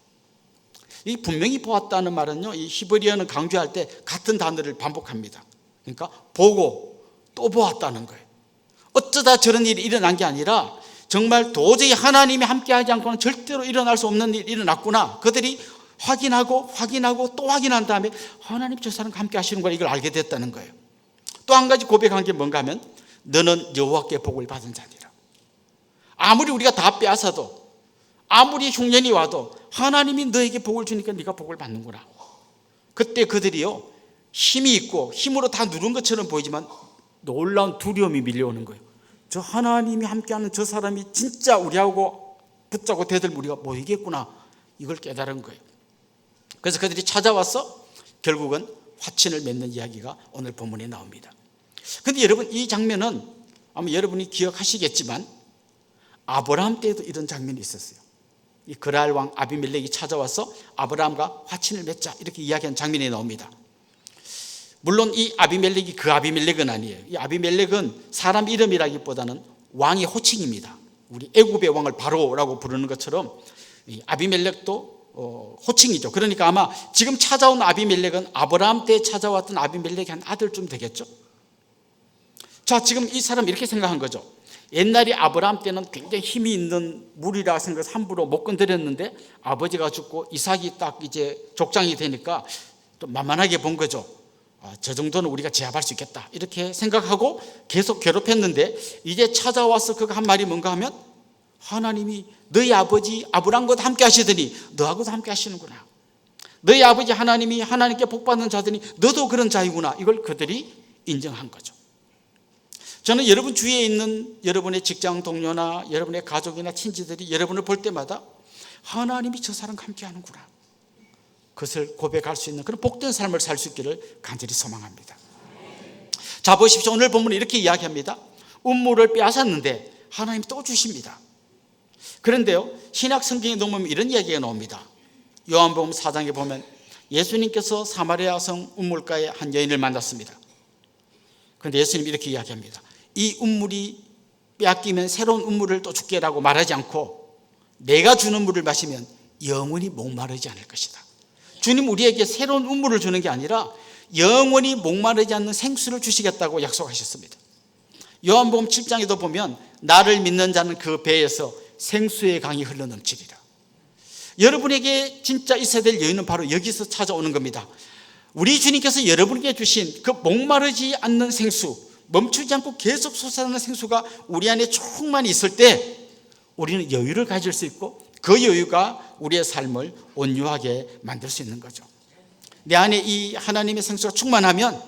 이 분명히 보았다는 말은요, 이 히브리어는 강조할 때 같은 단어를 반복합니다. 그러니까 보고 또 보았다는 거예요. 어쩌다 저런 일이 일어난 게 아니라 정말 도저히 하나님이 함께하지 않고는 절대로 일어날 수 없는 일이 일어났구나. 그들이 확인하고 또 확인한 다음에 하나님 저 사람과 함께 하시는구나, 이걸 알게 됐다는 거예요. 또 한 가지 고백한 게 뭔가 하면 너는 여호와께 복을 받은 자니라. 아무리 우리가 다 빼앗아도, 아무리 흉년이 와도 하나님이 너에게 복을 주니까 네가 복을 받는구나. 그때 그들이요, 힘이 있고 힘으로 다 누른 것처럼 보이지만 놀라운 두려움이 밀려오는 거예요. 저 하나님이 함께하는 저 사람이 진짜 우리하고 붙잡고 대들면 우리가 못 이기겠구나, 이걸 깨달은 거예요. 그래서 그들이 찾아와서 결국은 화친을 맺는 이야기가 오늘 본문에 나옵니다. 그런데 여러분, 이 장면은 아마 여러분이 기억하시겠지만 아브라함 때에도 이런 장면이 있었어요. 이 그랄 왕 아비멜렉이 찾아와서 아브라함과 화친을 맺자, 이렇게 이야기한 장면이 나옵니다. 물론 이 아비멜렉이 그 아비멜렉은 아니에요. 이 아비멜렉은 사람 이름이라기보다는 왕의 호칭입니다. 우리 애굽의 왕을 바로라고 부르는 것처럼 이 아비멜렉도 호칭이죠. 그러니까 아마 지금 찾아온 아비멜렉은 아브라함 때 찾아왔던 아비멜렉의 한 아들쯤 되겠죠. 자, 지금 이 사람 이렇게 생각한 거죠. 옛날에 아브라함 때는 굉장히 힘이 있는 무리라 생각해서 함부로 못 건드렸는데 아버지가 죽고 이삭이 딱 이제 족장이 되니까 또 만만하게 본 거죠. 저 정도는 우리가 제압할 수 있겠다, 이렇게 생각하고 계속 괴롭혔는데 이제 찾아와서 그가 한 말이 뭔가 하면 하나님이 너희 아버지 아브라함과도 함께 하시더니 너하고도 함께 하시는구나. 너희 아버지 하나님이 하나님께 복받는 자더니 너도 그런 자이구나. 이걸 그들이 인정한 거죠. 저는 여러분 주위에 있는 여러분의 직장 동료나 여러분의 가족이나 친지들이 여러분을 볼 때마다 하나님이 저 사람과 함께 하는구나, 그것을 고백할 수 있는 그런 복된 삶을 살 수 있기를 간절히 소망합니다. 자, 보십시오. 오늘 본문은 이렇게 이야기합니다. 운물을 빼앗았는데 하나님이 또 주십니다. 그런데요, 신약 성경에 넘으면 이런 이야기가 나옵니다. 요한복음 4장에 보면 예수님께서 사마리아 성 운물가에 한 여인을 만났습니다. 그런데 예수님이 이렇게 이야기합니다. 이 운물이 빼앗기면 새로운 운물을 또 줄게라고 말하지 않고 내가 주는 물을 마시면 영원히 목마르지 않을 것이다. 주님 우리에게 새로운 운물을 주는 게 아니라 영원히 목마르지 않는 생수를 주시겠다고 약속하셨습니다. 요한복음 7장에도 보면 나를 믿는 자는 그 배에서 생수의 강이 흘러넘치리라. 여러분에게 진짜 있어야 될 여인은 바로 여기서 찾아오는 겁니다. 우리 주님께서 여러분에게 주신 그 목마르지 않는 생수, 멈추지 않고 계속 솟아나는 생수가 우리 안에 충만히 있을 때 우리는 여유를 가질 수 있고 그 여유가 우리의 삶을 온유하게 만들 수 있는 거죠. 내 안에 이 하나님의 생수가 충만하면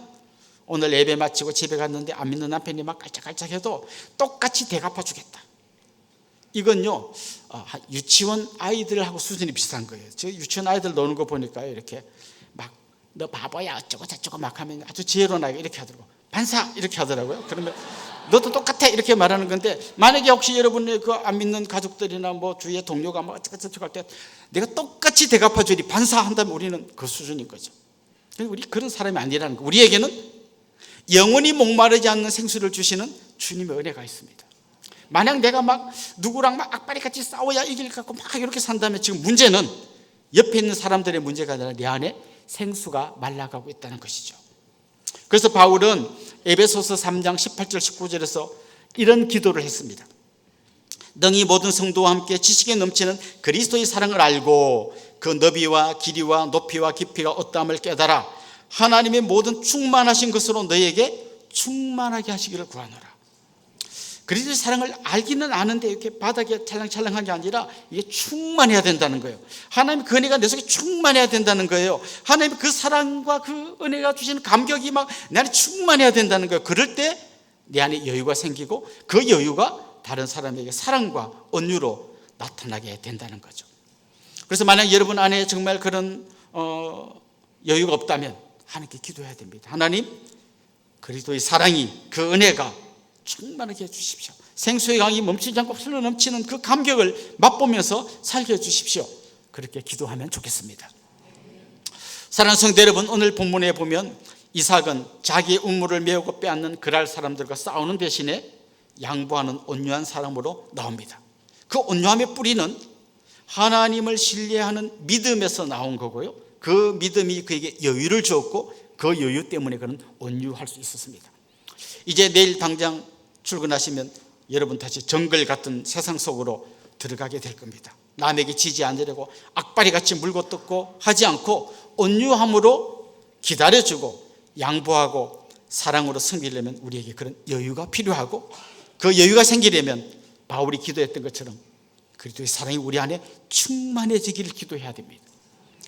오늘 예배 마치고 집에 갔는데 안 믿는 남편이 막 깔짝깔짝해도 똑같이 대갚아 주겠다. 이건요, 유치원 아이들하고 수준이 비슷한 거예요. 저 유치원 아이들 노는 거 보니까요, 이렇게 막 너 바보야 어쩌고 저쩌고 막 하면 아주 지혜로운 아이가 이렇게 하더라고. 반사 이렇게 하더라고요. 그러면 너도 똑같아 이렇게 말하는 건데, 만약에 혹시 여러분의 그 안 믿는 가족들이나 뭐 주위의 동료가 뭐 어쩌고 저쩌고 할 때 내가 똑같이 대갚아 주리 반사한다면 우리는 그 수준인 거죠. 우리 그런 사람이 아니라는 거. 우리에게는 영원히 목마르지 않는 생수를 주시는 주님의 은혜가 있습니다. 만약 내가 막 누구랑 막 악바리 같이 싸워야 이길 것 같고 막 이렇게 산다면 지금 문제는 옆에 있는 사람들의 문제가 아니라 내 안에 생수가 말라가고 있다는 것이죠. 그래서 바울은 에베소서 3장 18절 19절에서 이런 기도를 했습니다. 능히 모든 성도와 함께 지식에 넘치는 그리스도의 사랑을 알고 그 너비와 길이와 높이와 깊이가 어떠함을 깨달아 하나님의 모든 충만하신 것으로 너희에게 충만하게 하시기를 구하노라. 그리스도의 사랑을 알기는 아는데 이렇게 바닥에 찰랑찰랑한 게 아니라 이게 충만해야 된다는 거예요. 하나님의 그 은혜가 내 속에 충만해야 된다는 거예요. 하나님의 그 사랑과 그 은혜가 주시는 감격이 막 내 안에 충만해야 된다는 거예요. 그럴 때 내 안에 여유가 생기고 그 여유가 다른 사람에게 사랑과 온유로 나타나게 된다는 거죠. 그래서 만약 여러분 안에 정말 그런 여유가 없다면 하나님께 기도해야 됩니다. 하나님, 그리스도의 사랑이, 그 은혜가 충만하게 해주십시오. 생수의 강이 멈추지 않고 흘러 넘치는 그 감격을 맛보면서 살게 해주십시오. 그렇게 기도하면 좋겠습니다. 사랑하는 성도 여러분, 오늘 본문에 보면 이삭은 자기의 우물을 메우고 빼앗는 그랄 사람들과 싸우는 대신에 양보하는 온유한 사람으로 나옵니다. 그 온유함의 뿌리는 하나님을 신뢰하는 믿음에서 나온 거고요, 그 믿음이 그에게 여유를 주었고 그 여유 때문에 그는 온유할 수 있었습니다. 이제 내일 당장 출근하시면 여러분 다시 정글 같은 세상 속으로 들어가게 될 겁니다. 남에게 지지 않으려고 악바리같이 물고 뜯고 하지 않고 온유함으로 기다려주고 양보하고 사랑으로 섬기려면 우리에게 그런 여유가 필요하고, 그 여유가 생기려면 바울이 기도했던 것처럼 그리스도의 사랑이 우리 안에 충만해지기를 기도해야 됩니다.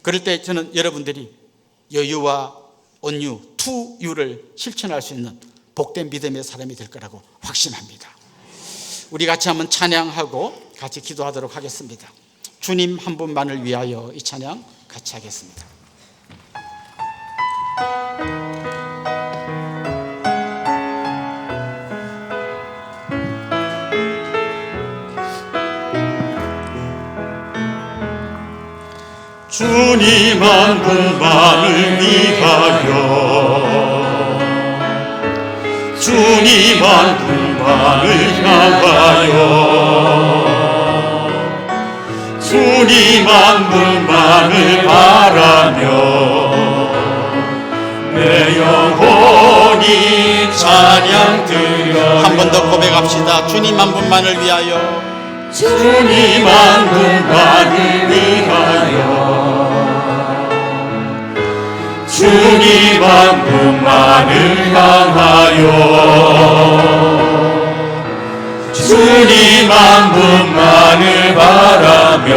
그럴 때 저는 여러분들이 여유와 온유, 투유를 실천할 수 있는 복된 믿음의 사람이 될 거라고 확신합니다. 우리 같이 한번 찬양하고 같이 기도하도록 하겠습니다. 주님 한 분만을 위하여 이 찬양 같이 하겠습니다. 주님 한 분만을 위하여, 주님 한 분만을 향하여, 주님 한 분만을 바라며 내 영혼이 찬양 드려. 한 번 더 고백합시다. 주님 한 분만을 위하여, 주님 한 분만을 위하여, 주님 한 분만을 향하여, 주님 한 분만을 바라며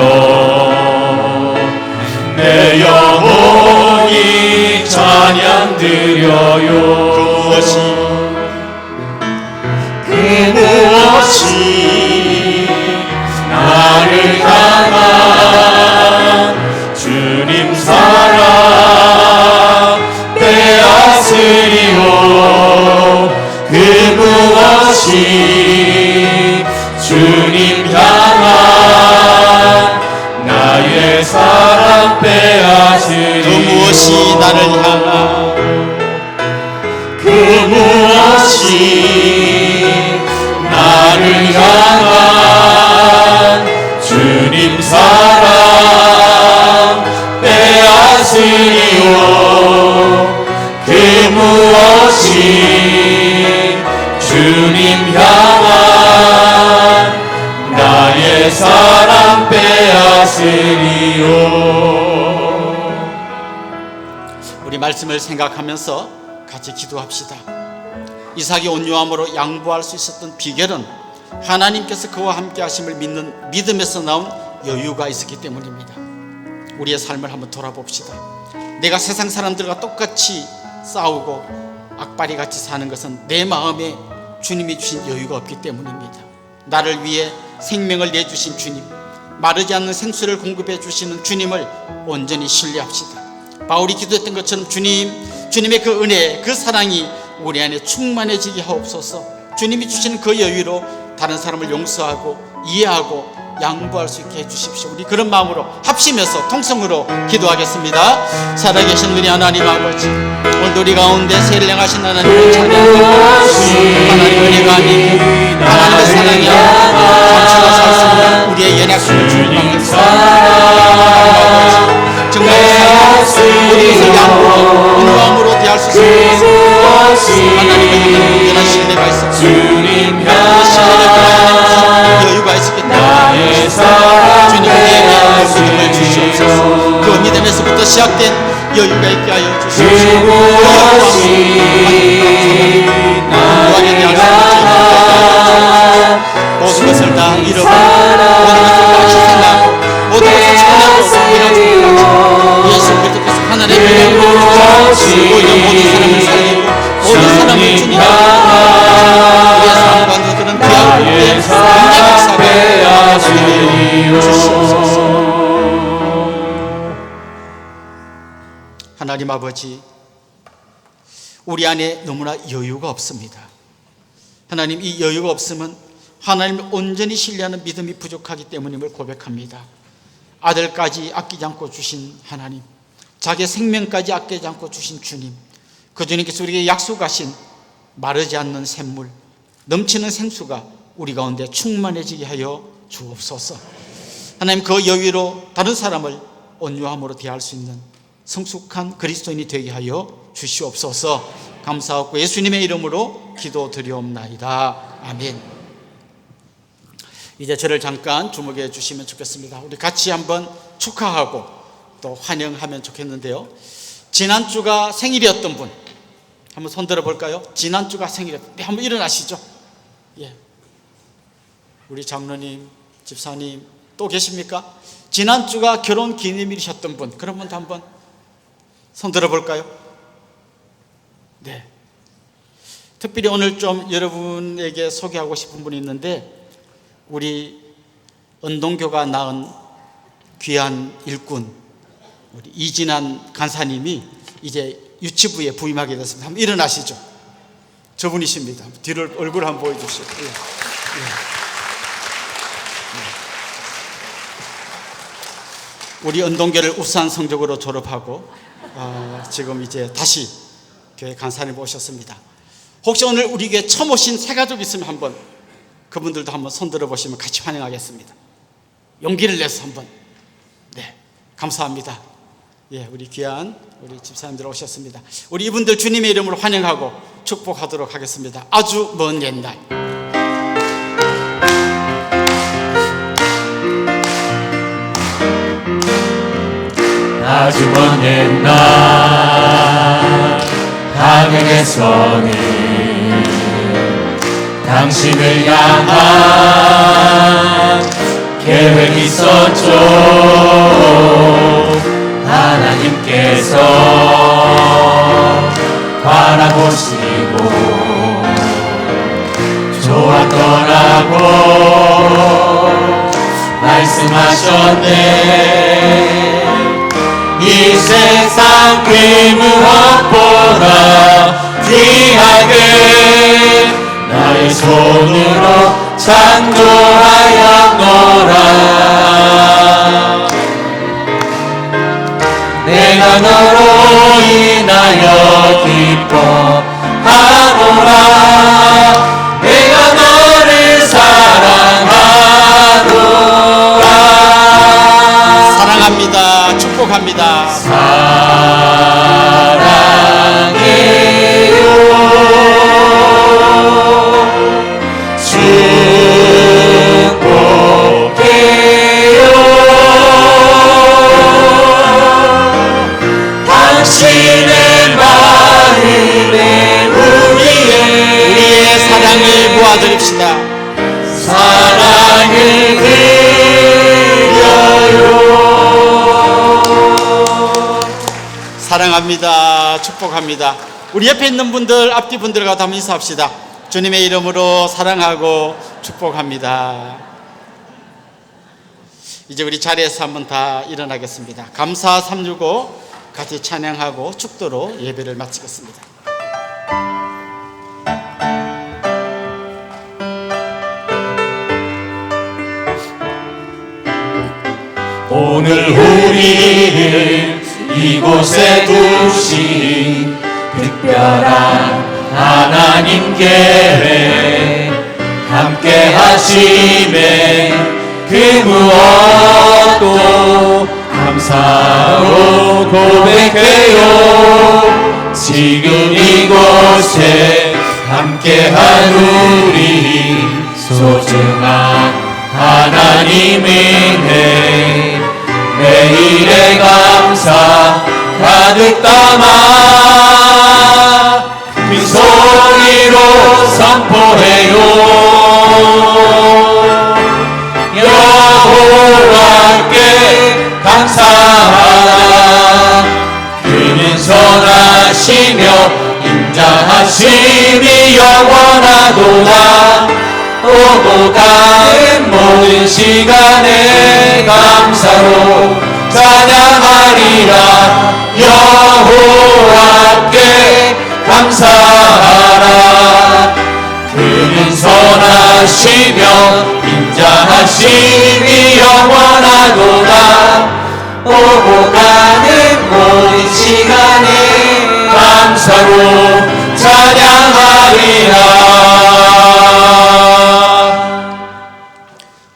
내 영혼이 찬양 드려요. 그 무엇이 나를 향한 주님 사랑 빼앗으리오. 그 무엇이 주님 향한 나의 사랑 빼앗으리오. 그 무엇이 나를 향한, 그 무엇이 나를 향한 주님 사랑 빼앗으리오. 그 무엇이 주님 향한 나의 사랑 빼앗으리오. 우리 말씀을 생각하면서 같이 기도합시다. 이삭이 온유함으로 양보할 수 있었던 비결은 하나님께서 그와 함께 하심을 믿는 믿음에서 나온 여유가 있었기 때문입니다. 우리의 삶을 한번 돌아봅시다. 내가 세상 사람들과 똑같이 싸우고 악바리같이 사는 것은 내 마음에 주님이 주신 여유가 없기 때문입니다. 나를 위해 생명을 내주신 주님, 마르지 않는 생수를 공급해 주시는 주님을 온전히 신뢰합시다. 바울이 기도했던 것처럼 주님의 그 은혜, 그 사랑이 우리 안에 충만해지게 하옵소서. 주님이 주시는 그 여유로 다른 사람을 용서하고 이해하고 양보할 수 있게 해주십시오. 우리 그런 마음으로 합심해서 통성으로 기도하겠습니다. 살아계신 우리 하나님 아버지, 오늘도 우리 가운데 세를 행하신 하나님을 찬양합니다. 하나님의 은혜가 아닌 하나님의 사랑이 감추고 살수 우리의 연약함을 주님께서 정말 우리를 양보로 온유함으로 대할 수 있습니다. 하나님의 온전한 신뢰가 있었고 그 신뢰를 여유가 있었기 때문에 주님 우리에게 믿음을 주시옵소서. 그 믿음에서부터 시작된 여유가 있게 하여 주시옵소서. 그 여유와 온유하게 대할 수 있는 것을 다 잃어버리고 모든 것을 다 희생하고 모든 것을 전하고 이런 예수 그리스도께서 하나님의 이름으로 죽고 있는 모든 사람을 살리고 모든 사람을 주님 우리의 삶 가운데 그런 귀한 은혜의 역사를 주시옵소서. 하나님 아버지, 우리 안에 너무나 여유가 없습니다. 하나님, 이 여유가 없으면 하나님을 온전히 신뢰하는 믿음이 부족하기 때문임을 고백합니다. 아들까지 아끼지 않고 주신 하나님, 자기의 생명까지 아끼지 않고 주신 주님, 그 주님께서 우리에게 약속하신 마르지 않는 샘물, 넘치는 생수가 우리 가운데 충만해지게 하여 주옵소서. 하나님, 그 여유로 다른 사람을 온유함으로 대할 수 있는 성숙한 그리스도인이 되게 하여 주시옵소서. 감사하고 예수님의 이름으로 기도드리옵나이다. 아멘. 이제 저를 잠깐 주목해 주시면 좋겠습니다. 우리 같이 한번 축하하고 또 환영하면 좋겠는데요. 지난주가 생일이었던 분 한번 손 들어 볼까요? 지난주가 생일이었던 분, 한번 일어나시죠. 예. 우리 장로님, 집사님 또 계십니까? 지난주가 결혼 기념일이셨던 분, 그런 분도 한번 손 들어 볼까요? 네. 특별히 오늘 좀 여러분에게 소개하고 싶은 분이 있는데, 우리 은동교가 낳은 귀한 일꾼 우리 이진한 간사님이 이제 유치부에 부임하게 됐습니다. 한번 일어나시죠. 저분이십니다. 뒤를 얼굴 한번 보여주시죠. 예. 예. 우리 은동교를 우수한 성적으로 졸업하고 지금 이제 다시 교회 간사님 오셨습니다. 혹시 오늘 우리 교회 처음 오신 새 가족 있으면 한번 그분들도 한번 손 들어보시면 같이 환영하겠습니다. 용기를 내서 한번. 네, 감사합니다. 예, 우리 귀한 우리 집사님들 오셨습니다. 우리 이분들 주님의 이름으로 환영하고 축복하도록 하겠습니다. 아주 먼 옛날. 아주 먼 옛날 하늘에서는 당신을 향한 계획이 있었죠. 하나님께서 바라보시고 좋았더라고 말씀하셨네. 이 세상 그 무엇보다 귀하게 나의 손으로 창조하였노라. 내가 너로 인하여 기뻐하노라. 내가 너를 사랑하노라. 사랑합니다. 축복합니다. 사랑해요. 당신의 마음에 우리의 사랑을 모아드립시다. 사랑을 드려요. 사랑합니다. 축복합니다. 우리 옆에 있는 분들, 앞뒤 분들과 다 인사합시다. 주님의 이름으로 사랑하고 축복합니다. 이제 우리 자리에서 한번 다 일어나겠습니다. 감사 365 같이 찬양하고 축도로 예배를 마치겠습니다. 오늘 우리를 이곳에 두신 특별한 하나님 계획 함께 하심에 그 무엇도 감사로 고백해요. 지금 이곳에 함께한 우리 소중한 하나님 은혜 매일의 감사 가득 담아 큰 소리로 선포해요. 여호와께 감사하라. 그는 선하시며 인자하심이 영원하도다. 오고 가는 모든 시간에 감사로 찬양하리라. 여호와께 감사하라. 그는 선하시며 인자하심이 영원하도다. 오고 가는 모든 시간에 감사로 찬양하리라.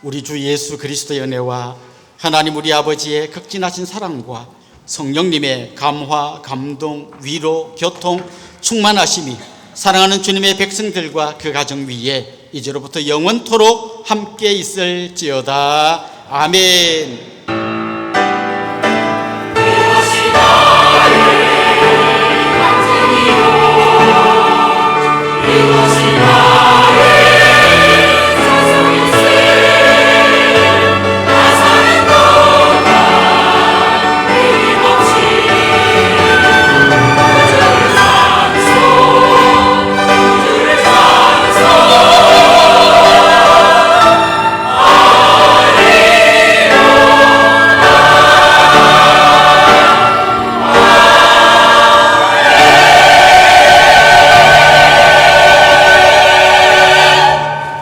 우리 주 예수 그리스도의 은혜와 하나님 우리 아버지의 극진하신 사랑과 성령님의 감화, 감동, 위로, 교통, 충만하심이 사랑하는 주님의 백성들과 그 가정 위에 이제로부터 영원토록 함께 있을지어다. 아멘.